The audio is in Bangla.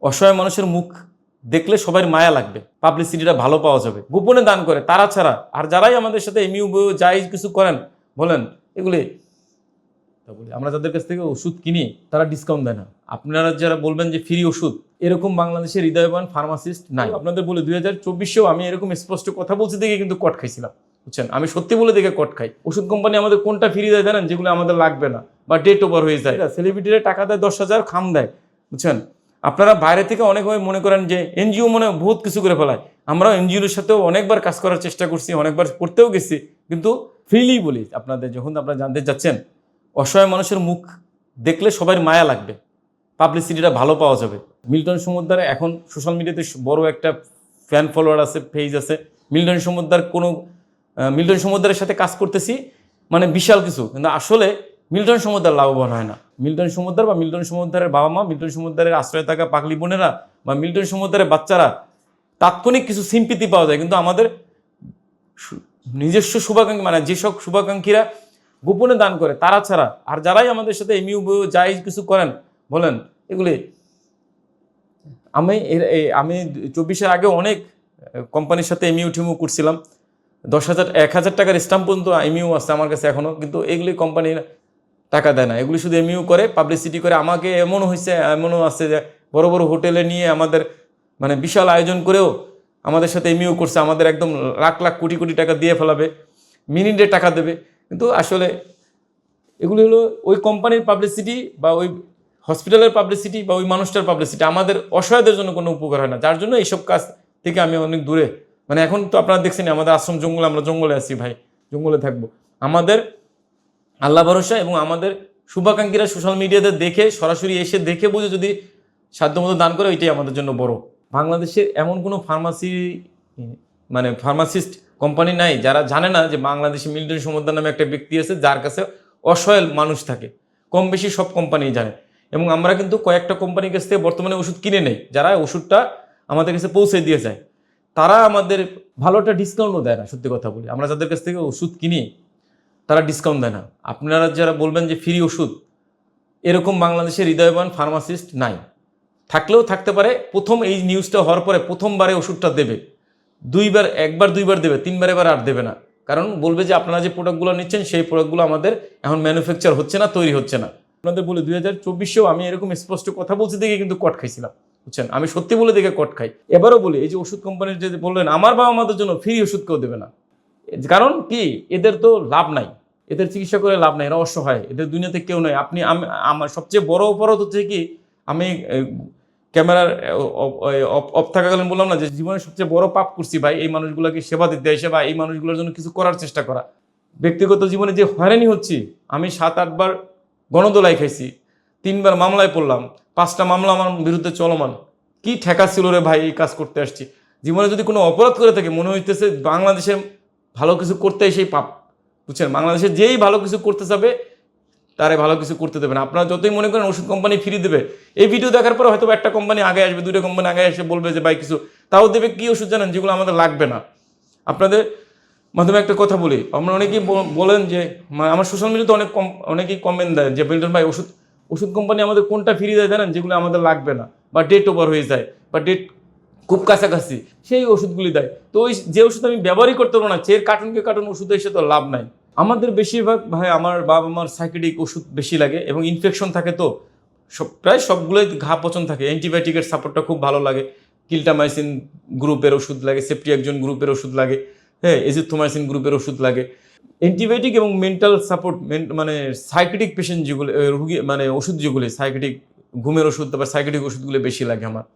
অসহায় মানুষের মুখ দেখলে সবার মায়া লাগবে, পাবলিসিটিটা ভালো পাওয়া যাবে। গোপনে দান করে তারা ছাড়া আর যারাই আমাদের সাথে এমইউ যাই কিছু করেন বলেন এগুলি আমরা যাদের কাছ থেকে ওষুধ কিনি তারা ডিসকাউন্ট দেয় না। আপনারা যারা বলবেন যে ফ্রি ওষুধ, এরকম বাংলাদেশের হৃদয়বান ফার্মাসিস্ট নাই। আপনাদের বলে 2024-এও আমি এরকম স্পষ্ট কথা বলছি দেখে কিন্তু কট খাইছিলাম, বুঝছেন। আমি সত্যি বলে দেখে কট খাই। ওষুধ কোম্পানি আমাদের কোনটা ফ্রি দেয় জানেন? যেগুলো আমাদের লাগবে না বা ডেট ওভার হয়ে যায়। সেলিব্রিটিরা টাকা দেয় 10,000, খাম দেয়, বুঝছেন। আপনারা বাইরে থেকে অনেকভাবে মনে করেন যে এনজিও মনে বহুত কিছু করে ফেলায়। আমরাও এনজিওর সাথেও অনেকবার কাজ করার চেষ্টা করছি, অনেকবার করতেও গেছি, কিন্তু ফ্রিলি বলি আপনাদের, যখন আপনারা জানতে চাচ্ছেন অসহায় মানুষের মুখ দেখলে সবার মায়া লাগবে, পাবলিসিটিটা ভালো পাওয়া যাবে। মিল্টন সমুদ্রে এখন সোশ্যাল মিডিয়াতে বড় একটা ফ্যান ফলোয়ার আছে, পেজ আছে। মিল্টন সমুদ্রের সাথে কাজ করতেছি মানে বিশাল কিছু, কিন্তু আসলে মিল্টন সমুদ্র লাভবান হয় না। মিল্টন সমুদ্র বা মিল্টন সমুদ্রের বাবা মা, মিল্টন সমুদ্রের আশ্রয়ে থাকা পাগলি বোনেরা বা মিল্টন সমুদ্রের বাচ্চারা তাৎক্ষণিক কিছু সিম্পিতি পাওয়া যায়, কিন্তু আমাদের নিজস্ব শুভাকাঙ্ক্ষী মানে যেসব শুভাকাঙ্ক্ষীরা গোপনে দান করে তারা ছাড়া আর যারাই আমাদের সাথে এমইউ যাই কিছু করেন বলেন এগুলি। আমি 24-এর আগে অনেক কোম্পানির সাথে এমইউ টিমিউ করছিলাম। 10,000 1,000 টাকার স্ট্যাম্প পর্যন্ত এমইউ আছে আমার কাছে এখনও, কিন্তু এগুলি কোম্পানির টাকা দেয় না। এগুলি শুধু এমইউ করে, পাবলিসিটি করে। আমাকে এমনও আছে যে বড় বড় হোটেলে নিয়ে আমাদের মানে বিশাল আয়োজন করেও আমাদের সাথে এমইউ করছে, আমাদের একদম লাখ লাখ কোটি কোটি টাকা দিয়ে ফেলাবে, মিনিটে টাকা দেবে। কিন্তু আসলে এগুলি হলো ওই কোম্পানির পাবলিসিটি বা ওই হসপিটালের পাবলিসিটি বা ওই মানুষটার পাবলিসিটি, আমাদের অসহায়দের জন্য কোনো উপকার হয় না। যার জন্য এইসব কাজ থেকে আমি অনেক দূরে। মানে এখন তো আপনারা দেখছেন আমাদের আশ্রম জঙ্গলে, আমরা জঙ্গলে আছি ভাই, জঙ্গলে থাকবো। আমাদের আল্লাহ ভরসা এবং আমাদের শুভাকাঙ্ক্ষীরা সোশ্যাল মিডিয়াতে দেখে সরাসরি এসে দেখে বুঝে যদি সাধ্যমতো দান করে, ওইটাই আমাদের জন্য বড়। বাংলাদেশের এমন কোনো ফার্মাসিস্ট কোম্পানি নাই যারা জানে না যে বাংলাদেশে মিল্টন সমুদ্র নামে একটা ব্যক্তি আছে যার কাছে অসহায় মানুষ থাকে। কম বেশি সব কোম্পানি জানে, এবং আমরা কিন্তু কয়েকটা কোম্পানির কাছ থেকে বর্তমানে ওষুধ কিনে নেই, যারা ওষুধটা আমাদের কাছে পৌঁছে দিয়ে যায়। তারা আমাদের ভালো একটা ডিসকাউন্টও দেয় না, সত্যি কথা বলি। আমরা যাদের কাছ থেকে ওষুধ কিনি তারা ডিসকাউন্ট দেয় না। আপনারা যারা বলবেন যে ফ্রি ওষুধ, এরকম বাংলাদেশের হৃদয়বান ফার্মাসিস্ট নাই। থাকলেও থাকতে পারে। প্রথম এই নিউজটা হওয়ার পরে প্রথমবারে ওষুধটা দেবে, একবার দুইবার দেবে, তিনবার এবার আর দেবে না। কারণ বলবে যে আপনারা যে প্রোডাক্টগুলো নিচ্ছেন সেই প্রোডাক্টগুলো আমাদের এখন ম্যানুফ্যাকচার হচ্ছে না, তৈরি হচ্ছে না। আপনাদের বলে 2024-এও আমি এরকম স্পষ্ট কথা বলছি দেখে কিন্তু কট খাইছিলাম, বুঝছেন। আমি সত্যি বলে দেখে কট খাই। এবারও বলি, এই যে ওষুধ কোম্পানির যে বললেন আমার বাবা মাদের জন্য ফ্রি ওষুধ কেউ দেবে না, কারণ কি এদের তো লাভ নাই, এদের চিকিৎসা করে লাভ নাই, এরা অসহায়, এদের দুনিয়াতে কেউ নয়। আমার সবচেয়ে বড় অপরাধ হচ্ছে কি, আমি ক্যামেরার অফ থাকাকালীন বললাম না যে জীবনের সবচেয়ে বড় পাপ করছি ভাই, এই মানুষগুলোকে সেবা দিতে এসে বা এই মানুষগুলোর জন্য কিছু করার চেষ্টা করা। ব্যক্তিগত জীবনে যে হয়রানি হচ্ছি, আমি 7-8 বার গণদোলাই খাইছি, 3 বার মামলায় পড়লাম, 5টা মামলা আমার বিরুদ্ধে চলমান। কি ঠেকা ছিল রে ভাই, এই কাজ করতে আসছি। জীবনে যদি কোনো অপরাধ করে থাকে মনে হইতেছে বাংলাদেশে ভালো কিছু করতে এসেই পাপ, বুঝছেন। বাংলাদেশে যেই ভালো কিছু করতে যাবে তারে ভালো কিছু করতে দেবে না। আপনারা যতই মনে করেন ওষুধ কোম্পানি ফ্রি দেবে, এই ভিডিও দেখার পরে হয়তো একটা কোম্পানি আগে আসবে, 2টা কোম্পানি আগে এসে বলবে যে ভাই কিছু, তাও দেবে কি ওষুধ জানেন, যেগুলো আমাদের লাগবে না। আপনাদের মাধ্যমে একটা কথা বলি, আমরা অনেকেই বলেন যে আমার সোশ্যাল মিডিয়াতে অনেকেই কমেন্ট দেয় যে মিল্টন ভাই ওষুধ কোম্পানি আমাদের কোনটা ফ্রি দেয় জানেন, যেগুলো আমাদের লাগবে না বা ডেট ওভার হয়ে যায় বা ডেট খুব কাছাকাছি, সেই ওষুধগুলি দেয়। তো ওই যে ওষুধ আমি ব্যবহারই করতে পারবো না, কার্টুন ওষুধ এসে তো লাভ নাই। আমাদের বেশিরভাগ ভাই আমার বাবা মার সাইকেডিক ওষুধ বেশি লাগে এবং ইনফেকশন থাকে, তো প্রায় সবগুলোই ঘা পচন থাকে। অ্যান্টিবায়োটিকের সাপোর্টটা খুব ভালো লাগে, কিল্টামাইসিন গ্রুপের ওষুধ লাগে, সেপ্টিয়াকজোন গ্রুপের ওষুধ লাগে, হ্যাঁ, এজিথ্রোমাইসিন গ্রুপের ওষুধ লাগে। অ্যান্টিবায়োটিক এবং মেন্টাল সাপোর্ট মানে সাইকেটিক পেশেন্ট যেগুলো রুগী মানে ওষুধ যেগুলি সাইকেটিক ঘুমের ওষুধ, তারপর সাইকেটিক ওষুধগুলো বেশি লাগে আমার।